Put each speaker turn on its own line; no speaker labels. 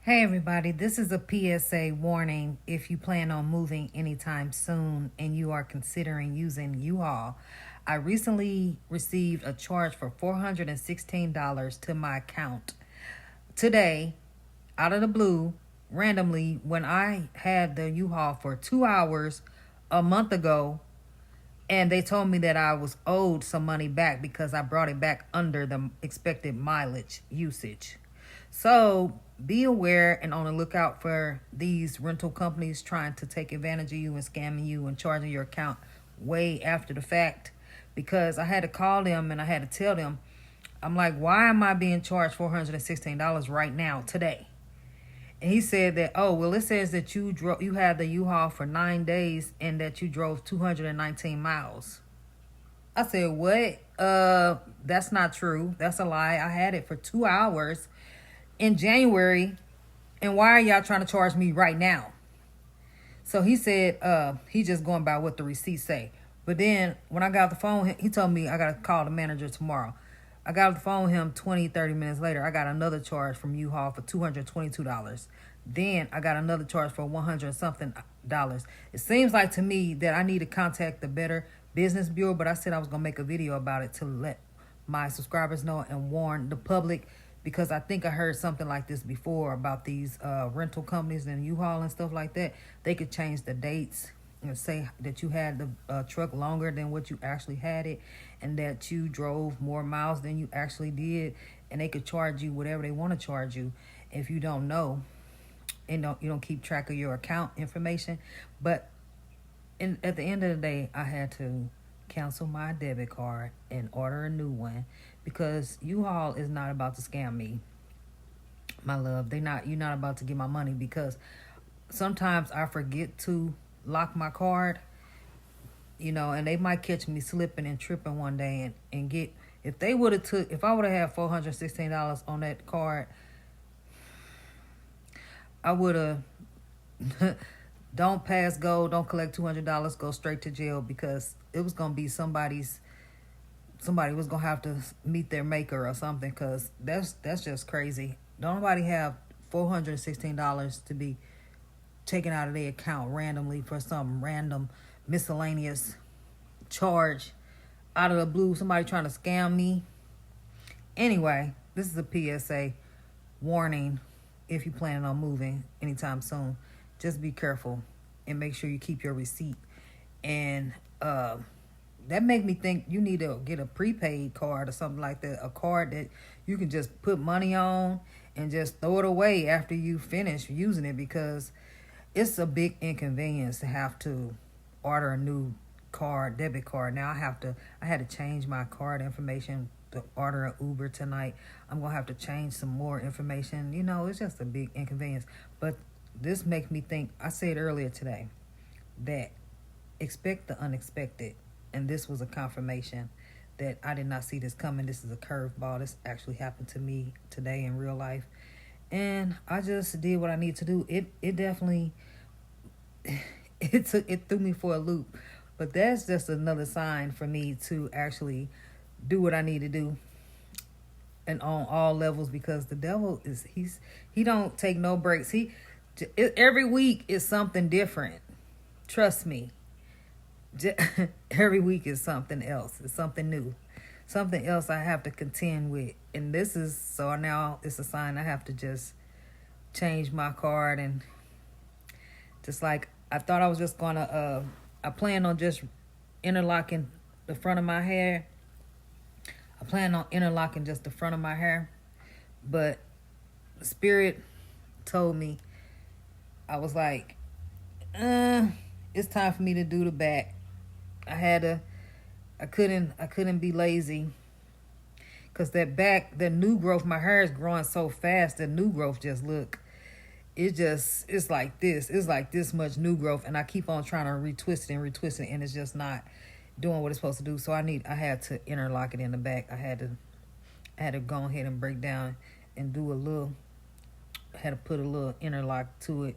Hey everybody, this is a PSA warning. If you plan on moving anytime soon and you are considering using U-Haul, I recently received a charge for $416 to my account. Today, out of the blue, randomly, when I had the U-Haul for 2 hours a month ago, and they told me that I was owed some money back because I brought it back under the expected mileage usage. So be aware and on the lookout for these rental companies trying to take advantage of you and scamming you and charging your account way after the fact. Because I had to call them and I had to tell them, I'm like, why am I being charged $416 right now, today? And he said that, oh, well, it says that you had the U-Haul for 9 days and that you drove 219 miles. I said, what? That's not true. That's a lie. I had it for 2 hours in January, and why are y'all trying to charge me right now? So he said he just going by what the receipts say. But then when I got off the phone, he told me I got to call the manager tomorrow. I got off the phone with him 20, 30 minutes later. I got another charge from U-Haul for $222. Then I got another charge for $100 something dollars. It seems like to me that I need to contact the Better Business Bureau, but I said I was going to make a video about it to let my subscribers know and warn the public, because I think I heard something like this before about these rental companies and U-Haul and stuff like that. They could change the dates and say that you had the truck longer than what you actually had it, and that you drove more miles than you actually did, and they could charge you whatever they want to charge you if you don't know and you don't keep track of your account information. But at the end of the day, I had to cancel my debit card and order a new one, because U-Haul is not about to scam me, my love. You're not about to get my money, because sometimes I forget to lock my card, and they might catch me slipping and tripping one day and get, if I would have had $416 on that card, I would have don't pass go, don't collect $200, go straight to jail, because it was gonna be somebody was gonna have to meet their maker or something, because that's just crazy. Don't nobody have $416 to be taken out of their account randomly for some random miscellaneous charge out of the blue. Somebody trying to scam me. Anyway, this is a PSA warning. If you're planning on moving anytime soon, just be careful and make sure you keep your receipt. And that made me think you need to get a prepaid card or something like that, a card that you can just put money on and just throw it away after you finish using it, because it's a big inconvenience to have to order a new debit card. Now I had to change my card information to order an Uber tonight. I'm gonna have to change some more information. It's just a big inconvenience. But this makes me think, I said earlier today, that expect the unexpected. And this was a confirmation that I did not see this coming. This is a curveball. This actually happened to me today in real life. And I just did what I need to do. It definitely, it threw me for a loop. But that's just another sign for me to actually do what I need to do, and on all levels, because the devil he don't take no breaks. Every week is something different. Trust me. Every week is something else. It's something new. Something else I have to contend with. And so now it's a sign I have to just change my card. And just like I thought I was just going to, I plan on just interlocking the front of my hair. I plan on interlocking just the front of my hair. But the spirit told me, I was like, it's time for me to do the back. I couldn't be lazy, because that back, the new growth, my hair is growing so fast. The new growth just it's like this. It's like this much new growth, and I keep on trying to retwist it, and it's just not doing what it's supposed to do. So I had to interlock it in the back. I had to go ahead and break down and do had to put a little interlock to it